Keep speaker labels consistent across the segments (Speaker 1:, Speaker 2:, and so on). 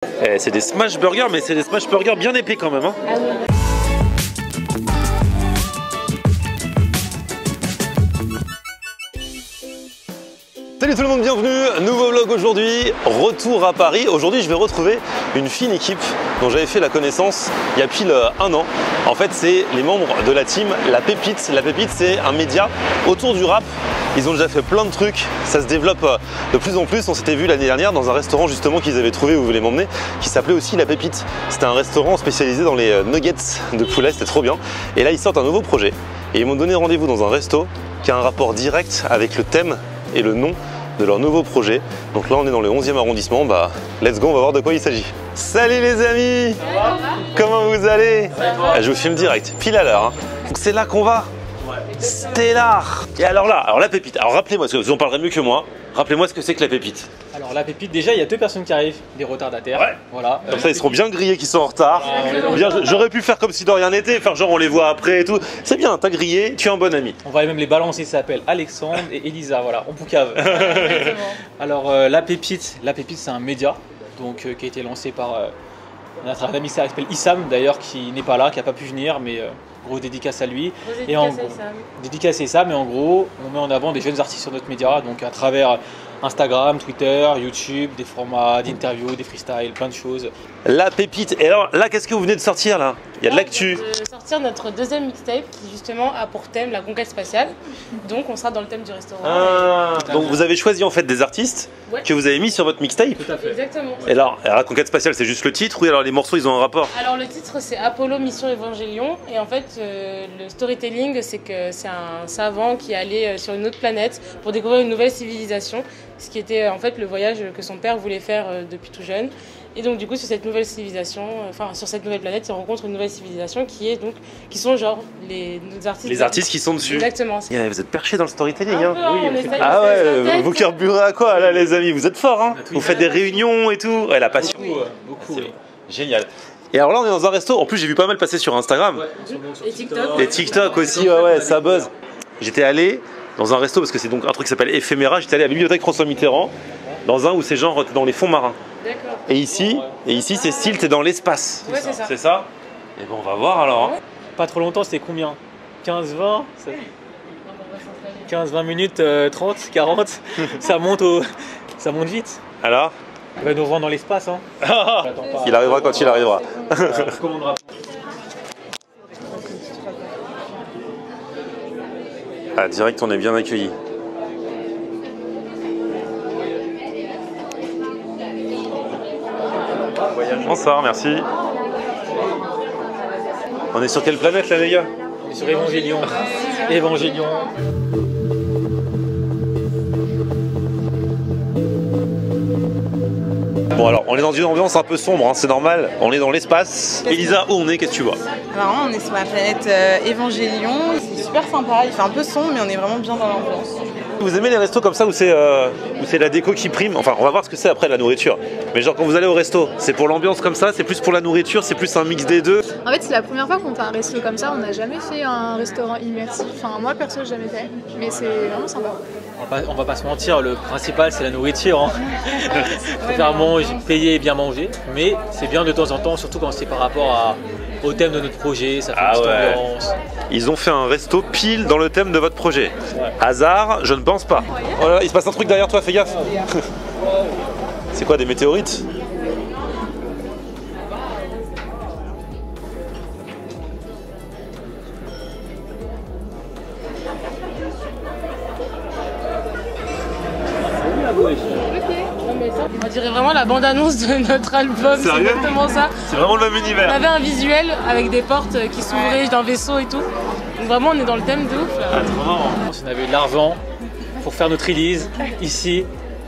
Speaker 1: C'est des smash burgers, mais c'est des smash burgers bien épais quand même. Hein.
Speaker 2: Ah oui.
Speaker 1: Salut tout le monde, bienvenue, nouveau vlog aujourd'hui, retour à Paris. Aujourd'hui je vais retrouver une fine équipe dont j'avais fait la connaissance il y a pile un an. En fait c'est les membres de la team La Pépite. La Pépite c'est un média autour du rap. Ils ont déjà fait plein de trucs, ça se développe de plus en plus. On s'était vu l'année dernière dans un restaurant justement qu'ils avaient trouvé où vous voulez m'emmener, qui s'appelait aussi La Pépite. C'était un restaurant spécialisé dans les nuggets de poulet, c'était trop bien. Et là ils sortent un nouveau projet et ils m'ont donné rendez-vous dans un resto qui a un rapport direct avec le thème et le nom de leur nouveau projet. Donc là on est dans le 11e arrondissement, bah let's go, on va voir de quoi il s'agit. Salut les amis, comment vous allez? Je vous filme direct, pile à l'heure. Hein. Donc c'est là qu'on va. Stellar. Et alors là, La Pépite, alors rappelez-moi, parce que vous en parlerez mieux que moi, rappelez-moi ce que c'est que La Pépite.
Speaker 3: Alors La Pépite, déjà il y a deux personnes qui arrivent, des retardataires. Ouais. Voilà.
Speaker 1: Comme ça ils seront bien grillés qui sont en retard. J'aurais pu faire comme si de rien n'était, faire genre on les voit après et tout. C'est bien, t'as grillé, tu es un bon ami.
Speaker 3: On va même les balancer, ça s'appelle Alexandre et Elisa, voilà, on poucave. Alors La Pépite c'est un média donc, qui a été lancé par notre ami qui s'appelle Issam d'ailleurs, qui n'est pas là, qui n'a pas pu venir, mais gros dédicace à lui. Et en gros, dédicace à Issam, et en gros on met en avant des jeunes artistes sur notre média, donc à travers Instagram, Twitter, YouTube, des formats d'interviews, des freestyles, plein de choses.
Speaker 1: La Pépite. Et alors là, qu'est-ce que vous venez de sortir là? Il y a de l'actu.
Speaker 2: De sortir notre deuxième mixtape qui justement a pour thème la conquête spatiale. Donc on sera dans le thème du restaurant.
Speaker 1: Ah, donc vous avez choisi en fait des artistes que vous avez mis sur votre mixtape.
Speaker 3: Tout à fait.
Speaker 2: Exactement.
Speaker 1: Et alors, la conquête spatiale, c'est juste le titre? Oui, alors les morceaux, ils ont un rapport?
Speaker 2: Alors le titre c'est Apollo Mission Évangélion, et en fait le storytelling c'est que c'est un savant qui est allé sur une autre planète pour découvrir une nouvelle civilisation, ce qui était en fait le voyage que son père voulait faire depuis tout jeune. Et donc du coup sur cette nouvelle civilisation, sur cette nouvelle planète, il rencontre une nouvelle civilisation qui sont genre les artistes.
Speaker 1: Les artistes qui sont dessus.
Speaker 2: Exactement.
Speaker 1: Yeah, vous êtes perchés dans le storytelling.
Speaker 2: Un peu,
Speaker 1: hein.
Speaker 2: on essaye,
Speaker 1: Ah ouais, vous carburez à quoi là les amis? Vous êtes forts hein. Vous faites des réunions et tout. Ouais, la passion.
Speaker 3: Beaucoup. Oui.
Speaker 1: Génial. Et alors là on est dans un resto, en plus j'ai vu pas mal passer sur Instagram.
Speaker 3: Ouais,
Speaker 2: Et TikTok.
Speaker 1: Et TikTok aussi, ouais, ça buzz. J'étais allé dans un resto parce que c'est donc un truc qui s'appelle Éphéméra. J'étais allé à la bibliothèque François Mitterrand, dans un où c'est genre dans les fonds marins.
Speaker 2: D'accord.
Speaker 1: Et ici c'est style, t'es dans l'espace.
Speaker 2: Ouais, c'est ça.
Speaker 1: C'est ça? Et bon, on va voir alors. Hein.
Speaker 3: Pas trop longtemps, c'était combien? 15-20 15-20 minutes, 30, 40, ça monte vite.
Speaker 1: Alors?
Speaker 3: Il va nous revendre dans l'espace. Hein.
Speaker 1: Il arrivera quand il arrivera. Ah, direct, on est bien accueillis. Bonsoir, merci. On est sur quelle planète là, les gars?
Speaker 3: On est sur Évangélion. Évangélion.
Speaker 1: Bon alors, on est dans une ambiance un peu sombre, hein, c'est normal. On est dans l'espace. Elisa, où on est? Qu'est-ce que tu vois?
Speaker 4: Alors, on est sur la planète Évangélion. C'est super sympa. Il fait un peu sombre, mais on est vraiment bien dans l'ambiance.
Speaker 1: Vous aimez les restos comme ça où c'est la déco qui prime? Enfin, on va voir ce que c'est après la nourriture. Mais genre quand vous allez au resto, c'est pour l'ambiance comme ça, c'est plus pour la nourriture, c'est plus un mix des deux?
Speaker 5: En fait, c'est la première fois qu'on fait un resto comme ça. On n'a jamais fait un restaurant immersif. Enfin, moi perso, j'ai jamais fait. Mais c'est vraiment sympa.
Speaker 3: On va pas se mentir, le principal c'est la nourriture. Hein. Faut faire manger, payer et bien manger. Mais c'est bien de temps en temps, surtout quand c'est par rapport au thème de notre projet. Ça fait une petite ambiance.
Speaker 1: Ils ont fait un resto pile dans le thème de votre projet.
Speaker 3: Ouais.
Speaker 1: Hasard, je ne pense pas. Oh là là, il se passe un truc derrière toi, fais gaffe. C'est quoi, des météorites?
Speaker 2: On dirait vraiment la bande-annonce de notre album, c'est
Speaker 1: Sérieux?
Speaker 2: exactement ça.
Speaker 1: C'est vraiment le même
Speaker 2: On
Speaker 1: univers.
Speaker 2: avait un visuel avec des portes qui s'ouvraient d'un vaisseau et tout. Donc vraiment on est dans le thème de ouf là.
Speaker 3: Si on avait de l'argent pour faire notre release ici,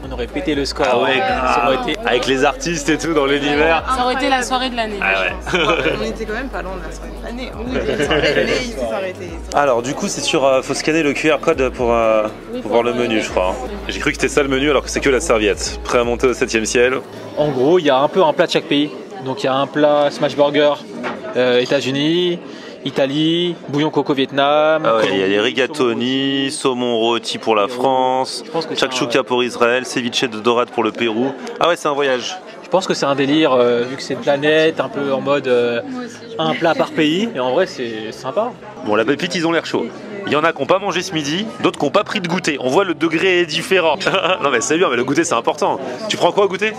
Speaker 3: on aurait pété le score.
Speaker 1: Ah ouais,
Speaker 3: Ça aurait été...
Speaker 1: avec les artistes et tout dans l'univers.
Speaker 2: Ça aurait été la soirée de l'année.
Speaker 1: Ah ouais.
Speaker 4: On était quand même pas loin de la soirée de l'année. Oui, mais ici, ça aurait été.
Speaker 1: Alors du coup c'est sur, faut scanner le QR code pour voir le menu je crois. Hein. J'ai cru que c'était ça le menu alors que c'est que la serviette. Prêt à monter au 7e ciel.
Speaker 3: En gros, il y a un peu un plat de chaque pays. Donc il y a un plat smash burger États-Unis, Italie, bouillon coco Vietnam.
Speaker 1: Ah ouais, il y a les rigatoni, saumon rôti pour la France, chakchouka pour Israël, ceviche de dorade pour le Pérou. Ah ouais, c'est un voyage.
Speaker 3: pense que c'est un délire, vu que c'est une planète, un peu en mode un plat par pays, et en vrai c'est sympa.
Speaker 1: Bon, la pépite, ils ont l'air chauds. Il y en a qui n'ont pas mangé ce midi, d'autres qui n'ont pas pris de goûter. On voit le degré est différent. Non mais c'est bien, mais le goûter c'est important. Tu prends quoi à goûter?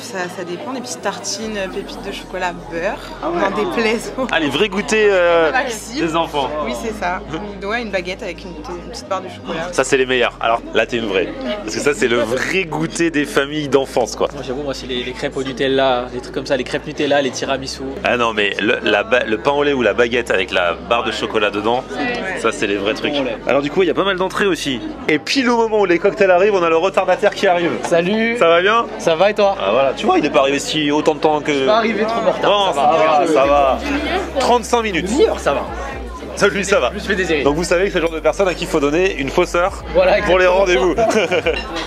Speaker 4: Ça dépend, des petites tartines, pépites de chocolat, beurre, dans des plaises.
Speaker 1: Ah, les vrais goûters
Speaker 4: Maxime.
Speaker 1: des enfants.
Speaker 4: Oui, c'est ça. Une baguette avec une petite barre de chocolat.
Speaker 1: Ça, c'est les meilleurs. Alors là, t'es une vraie. Parce que ça, c'est le vrai goûter des familles d'enfance, quoi.
Speaker 3: Moi, j'avoue, moi, c'est les crêpes au Nutella, des trucs comme ça, les crêpes Nutella, les tiramisu.
Speaker 1: Ah non, mais le pain au lait ou la baguette avec la barre de chocolat dedans, ça, c'est les vrais trucs. Alors du coup, il y a pas mal d'entrées aussi. Et pile au moment où les cocktails arrivent, on a le retardataire qui arrive.
Speaker 6: Salut.
Speaker 1: Ça va bien?
Speaker 6: Ça va et toi?
Speaker 1: Ah voilà, tu vois, il n'est pas arrivé si autant de temps que...
Speaker 6: Je suis pas arrivé trop en retard.
Speaker 1: Non, ça va. 35 minutes.
Speaker 6: Ça va.
Speaker 1: Ça, lui, ça va.
Speaker 6: Je me suis fait désirer.
Speaker 1: Donc vous savez que c'est le genre de personne à qui il faut donner une fausse heure
Speaker 6: Voilà,
Speaker 1: pour les rendez-vous.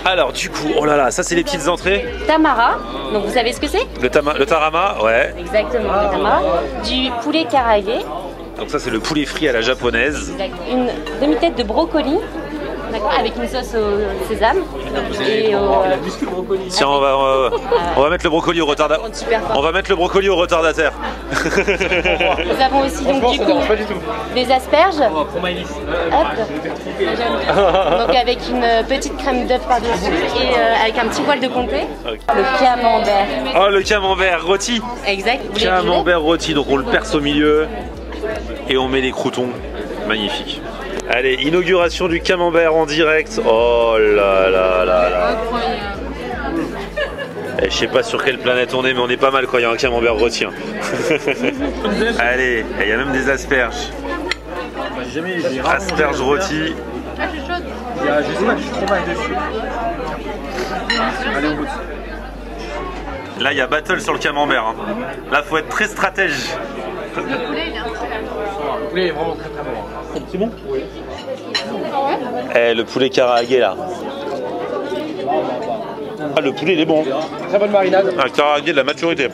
Speaker 1: Alors du coup, oh là là, ça c'est les petites entrées.
Speaker 7: Tamara, donc vous savez ce que c'est?
Speaker 1: Le tarama, ouais.
Speaker 7: Exactement, le tamara. Du poulet karaage,
Speaker 1: Donc ça c'est le poulet frit à la japonaise.
Speaker 7: une demi-tête de brocoli, d'accord, avec une sauce au sésame. Et
Speaker 1: Tiens, on va mettre le brocoli au retardataire. On va mettre le brocoli au retardataire.
Speaker 7: nous avons aussi donc du coup des asperges. Hop. Donc avec une petite crème d'œuf par-dessus et avec un petit poil de comté. Le camembert.
Speaker 1: Oh, le camembert rôti.
Speaker 7: Exact. Vous voulez que je
Speaker 1: Camembert rôti, donc on le perce au milieu et on met les croûtons. Magnifique. Allez, inauguration du camembert en direct. Oh là là là là. Je sais pas sur quelle planète on est, mais on est pas mal quand il y a un camembert rôti. Allez, il y a même des asperges. Asperges rôties.
Speaker 3: Il y a, je sais pas, du fromage dessus. Allez, on goûte.
Speaker 1: Là, il y a battle sur le camembert. Hein. Là, faut être très stratège.
Speaker 6: Le poulet est vraiment très très bon.
Speaker 3: C'est bon? Oui.
Speaker 1: Eh, le poulet karaage là. Ah, le poulet il est bon.
Speaker 6: Très bonne marinade.
Speaker 1: Un karaage de la maturité.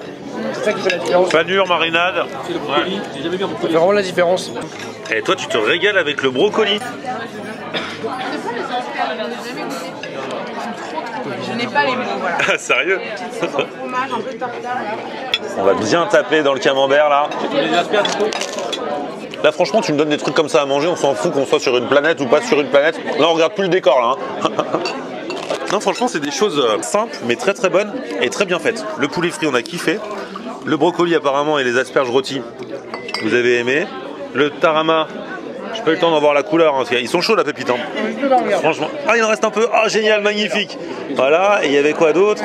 Speaker 6: C'est ça qui fait la différence.
Speaker 1: Pas dur, marinade.
Speaker 3: C'est le brocoli. J'ai jamais vu un brocoli.
Speaker 6: C'est vraiment la différence.
Speaker 1: Et toi, tu te régales avec le brocoli.
Speaker 4: Je n'ai pas les mots, voilà.
Speaker 1: Sérieux?
Speaker 4: Fromage, un peu de tartare.
Speaker 1: On va bien taper dans le camembert là.
Speaker 3: Les asperges, du coup.
Speaker 1: Là, franchement, tu me donnes des trucs comme ça à manger, on s'en fout qu'on soit sur une planète ou pas sur une planète. Là, on regarde plus le décor là. Hein. Non, franchement, c'est des choses simples, mais très très bonnes et très bien faites. Le poulet frit, on a kiffé. Le brocoli, apparemment, et les asperges rôties, vous avez aimé. Le tarama, j'ai pas eu le temps d'en voir la couleur. Hein, ils sont chauds, la pépite. Hein. Franchement. Ah, il en reste un peu. Ah, génial, magnifique. Voilà, et il y avait quoi d'autre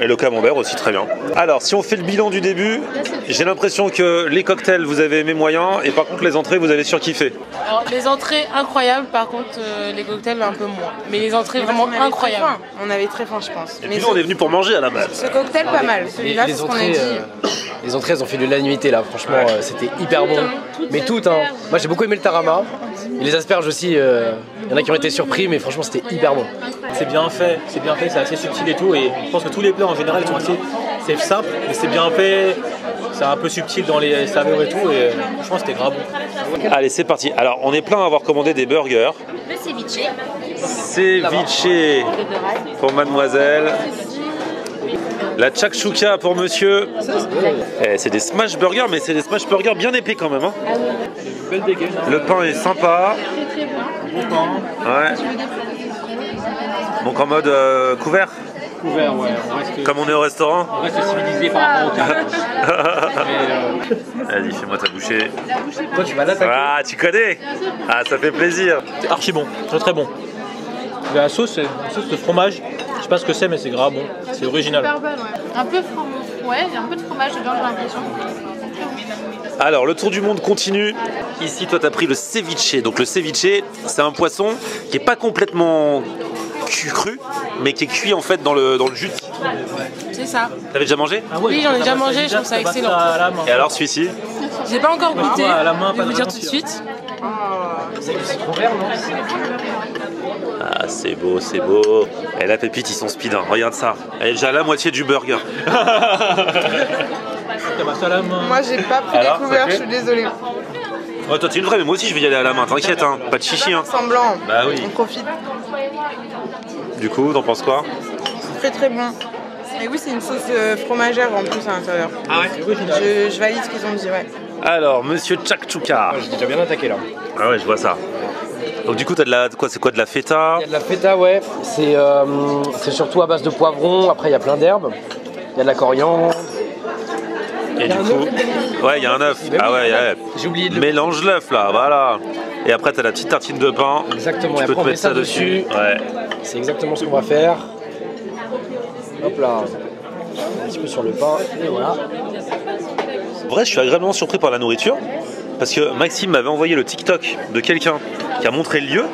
Speaker 1: Et le camembert aussi, très bien. Alors, si on fait le bilan du début, j'ai l'impression que les cocktails, vous avez aimé moyen, et par contre, les entrées, vous avez surkiffé.
Speaker 2: Alors, les entrées incroyables, par contre, les cocktails un peu moins. Mais les entrées vraiment incroyables.
Speaker 4: On avait très faim, je pense.
Speaker 1: Et puis nous, on est venu pour manger à la base.
Speaker 4: Ce cocktail, pas mal. Celui-là, c'est ce qu'on a dit.
Speaker 6: Les entrées, elles ont fait de l'unanimité là. Franchement, c'était hyper bon. Mais toutes, hein. Moi, j'ai beaucoup aimé le tarama. Et les asperges aussi. Il y en a qui ont été surpris, mais franchement, c'était hyper bon.
Speaker 3: C'est bien fait, c'est assez subtil et tout. Et je pense que tous les plats en général ils sont assez. C'est simple, mais c'est bien fait. C'est un peu subtil dans les saveurs et tout. Et franchement, c'était grave bon.
Speaker 1: Allez, c'est parti. Alors, on est plein à avoir commandé des burgers.
Speaker 7: Le ceviche.
Speaker 1: Ceviche pour mademoiselle. La shakshuka pour monsieur. C'est des smash burgers, mais c'est des smash burgers bien épais quand même. Hein. Le pain est sympa. Ouais. Donc en mode couvert.
Speaker 3: Couvert, ouais.
Speaker 1: Comme on est au restaurant.
Speaker 3: On reste civilisé par rapport au cadre.
Speaker 1: Vas-y, fais-moi ta bouchée.
Speaker 6: Toi, tu vas l'attaquer.
Speaker 1: Ah, tu connais. Ah, ça fait plaisir.
Speaker 3: C'est archi bon, très très bon. La sauce, c'est une sauce de fromage. Je sais pas ce que c'est, mais c'est grave bon. C'est original.
Speaker 5: Super bonne, ouais. Un peu il y a un peu de fromage dedans, j'ai l'impression.
Speaker 1: Alors, le tour du monde continue. Ici, toi, t'as pris le ceviche. Donc, le ceviche, c'est un poisson qui est pas complètement cru, mais qui est cuit en fait dans le jus de citron.
Speaker 2: C'est ça.
Speaker 1: T'avais déjà mangé?
Speaker 2: Oui, j'en ai déjà mangé, je trouve ça excellent.
Speaker 1: Et alors, celui-ci?
Speaker 2: J'ai pas encore goûté,
Speaker 3: à la main,
Speaker 2: je vais vous dire tout de suite.
Speaker 1: Ah, c'est beau, c'est beau. Et la pépite, ils sont speed, hein. Regarde ça. Elle est déjà à la moitié du burger.
Speaker 4: Moi, j'ai pas pris les couverts, je suis désolée.
Speaker 1: Ouais, toi, t'es une vraie, mais moi aussi, je vais y aller à la main. T'inquiète, hein. Pas de chichi, hein.
Speaker 4: Semblant.
Speaker 1: Bah oui.
Speaker 4: On profite.
Speaker 1: Du coup, t'en penses quoi?
Speaker 4: Très très bon. Et oui, c'est une sauce fromagère en plus à l'intérieur.
Speaker 1: Ah ouais.
Speaker 4: Je valide ce qu'ils ont dit, ouais.
Speaker 1: Alors, monsieur Chakchouka.
Speaker 6: J'ai déjà bien attaqué là.
Speaker 1: Ah ouais, je vois ça. Donc du coup, t'as de la quoi? C'est quoi, de la feta?
Speaker 6: Il y a de la feta, ouais. C'est surtout à base de poivron. Après, il y a plein d'herbes. Il y a de la coriandre.
Speaker 1: Et du coup, ouais, il y a un œuf. Ah ouais, ouais.
Speaker 6: J'ai oublié de
Speaker 1: mélange l'œuf là, voilà. Et après, t'as la petite tartine de pain.
Speaker 6: Exactement.
Speaker 1: Tu peux te mettre ça dessus. Ouais.
Speaker 6: C'est exactement ce qu'on va faire. Hop là. Un petit peu sur le pain. Et voilà.
Speaker 1: En vrai, je suis agréablement surpris par la nourriture. Parce que Maxime m'avait envoyé le TikTok de quelqu'un qui a montré le lieu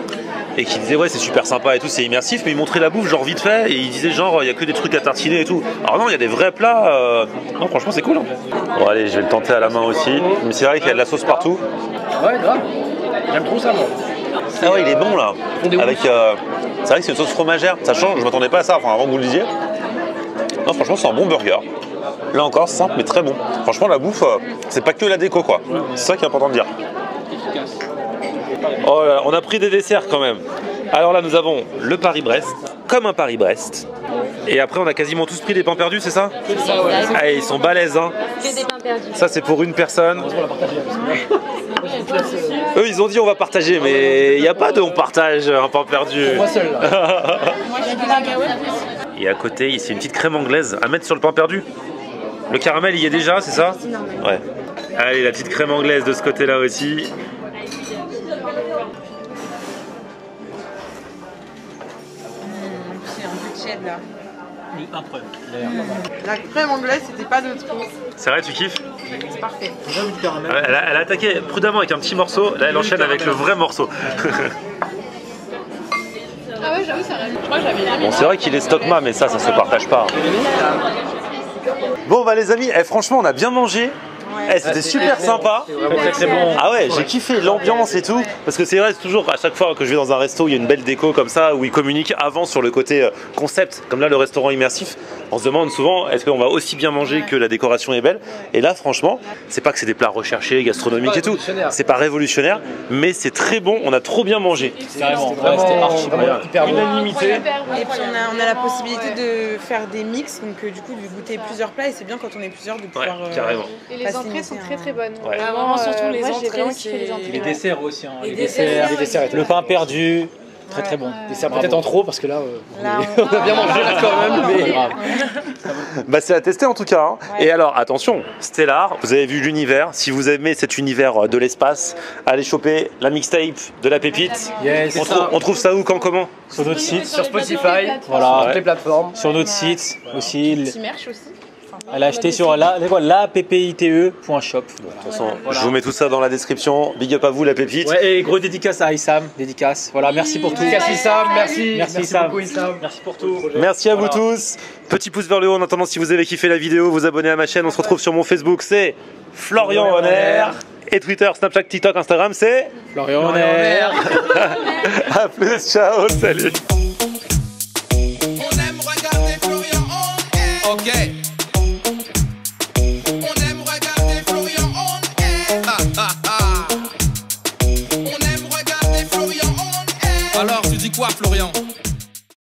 Speaker 1: et qui disait ouais c'est super sympa et tout, c'est immersif, mais il montrait la bouffe genre vite fait et il disait genre il y a que des trucs à tartiner et tout. Alors non, il y a des vrais plats. Non, franchement c'est cool. Hein. Bon allez, je vais le tenter à la main aussi. Mais c'est vrai qu'il y a de la sauce partout.
Speaker 6: Ouais, grave. J'aime trop ça moi.
Speaker 1: Ah ouais, il est bon là. Avec c'est vrai que c'est une sauce fromagère. Ça change. Je m'attendais pas à ça. Enfin avant que vous le disiez. Non, franchement c'est un bon burger. Là encore, simple mais très bon. Franchement, la bouffe, c'est pas que la déco quoi. C'est ça qui est important de dire. Oh là là, on a pris des desserts quand même. Alors là, nous avons le Paris-Brest, comme un Paris-Brest. Et après, on a quasiment tous pris des pains perdus, c'est ça?
Speaker 7: C'est ça, ouais.
Speaker 1: Ah, ils sont balèzes, hein.
Speaker 7: Que des pains perdus.
Speaker 1: Ça, c'est pour une personne. Eux, ils ont dit on va partager, mais il n'y a pas de on partage un pain perdu.
Speaker 6: Moi seul là.
Speaker 1: Et à côté, c'est une petite crème anglaise à mettre sur le pain perdu. Le caramel, il y est déjà, c'est ça? Ouais. Allez, la petite crème anglaise de ce côté-là aussi.
Speaker 4: C'est un peu de cheddar là.
Speaker 3: Incroyable.
Speaker 4: La crème anglaise, c'était pas de trop.
Speaker 1: C'est vrai, tu kiffes?
Speaker 4: C'est parfait.
Speaker 1: Elle a attaqué prudemment avec un petit morceau, là elle enchaîne avec le vrai morceau.
Speaker 5: Ah ouais, j'avoue, ça rêve. Je crois que j'avais jamais.
Speaker 1: Bon, c'est vrai qu'il est stockma, mais ça se partage pas. Bon bah les amis, franchement on a bien mangé. C'était super sympa.
Speaker 3: Très bon.
Speaker 1: Ah ouais, j'ai kiffé l'ambiance et tout. Parce que c'est vrai, c'est toujours à chaque fois que je vais dans un resto, il y a une belle déco comme ça, où ils communiquent avant sur le côté concept. Comme là, le restaurant immersif, on se demande souvent est-ce qu'on va aussi bien manger que la décoration est belle. Et là, franchement, c'est pas que c'est des plats recherchés, gastronomiques et tout. C'est pas révolutionnaire, mais c'est très bon. On a trop bien mangé.
Speaker 3: Carrément, c'était archi bon.
Speaker 6: Hyper bon.
Speaker 1: Unanimité.
Speaker 4: Et puis on a la possibilité de faire des mix, donc du coup de goûter plusieurs plats et c'est bien quand on est plusieurs de pouvoir.
Speaker 1: Carrément.
Speaker 5: Et les entrées sont très très bonnes.
Speaker 1: Ouais.
Speaker 2: Vraiment, surtout les
Speaker 5: moi, j'ai
Speaker 2: entrées,
Speaker 5: vraiment kiffé les
Speaker 2: c'est-
Speaker 5: entrées.
Speaker 3: Les desserts aussi. Hein. Les
Speaker 4: desserts,
Speaker 3: desserts, le pain perdu. Très très bon.
Speaker 6: Et c'est peut-être en trop parce que là,
Speaker 4: Là,
Speaker 6: on a bien mangé là quand même.
Speaker 3: C'est
Speaker 6: Mais...
Speaker 3: grave.
Speaker 1: Bah c'est à tester en tout cas. Hein.
Speaker 4: Ouais.
Speaker 1: Et alors attention, Stellar, vous avez vu l'univers. Si vous aimez cet univers de l'espace, allez choper la mixtape de la pépite.
Speaker 3: Yes.
Speaker 1: On trouve ça où, quand, comment?
Speaker 3: Sur notre site.
Speaker 6: Sur Spotify,
Speaker 3: Voilà.
Speaker 6: toutes les plateformes.
Speaker 3: Sur notre site aussi.
Speaker 5: Petit merch aussi.
Speaker 3: Elle a acheté sur lappite.shop.
Speaker 1: De toute façon, je vous mets tout ça dans la description. Big up à vous, la pépite.
Speaker 3: Ouais, et gros dédicace à Issam, dédicace. Voilà, merci pour tout.
Speaker 6: Merci Issam, merci.
Speaker 3: Merci Issam.
Speaker 6: beaucoup Issam.
Speaker 3: Merci pour tout.
Speaker 1: Merci à vous
Speaker 3: Voilà.
Speaker 1: tous. Petit pouce vers le haut en attendant, si vous avez kiffé la vidéo, vous abonnez à ma chaîne. On se retrouve sur mon Facebook, c'est Florian Honner. Et Twitter, Snapchat, TikTok, Instagram, c'est
Speaker 3: Florian Honner.
Speaker 1: à plus, ciao, salut.
Speaker 8: On aime regarder Florian on air. Ok. On aime regarder Florian on air. On aime regarder Florian on air. Alors tu dis quoi Florian?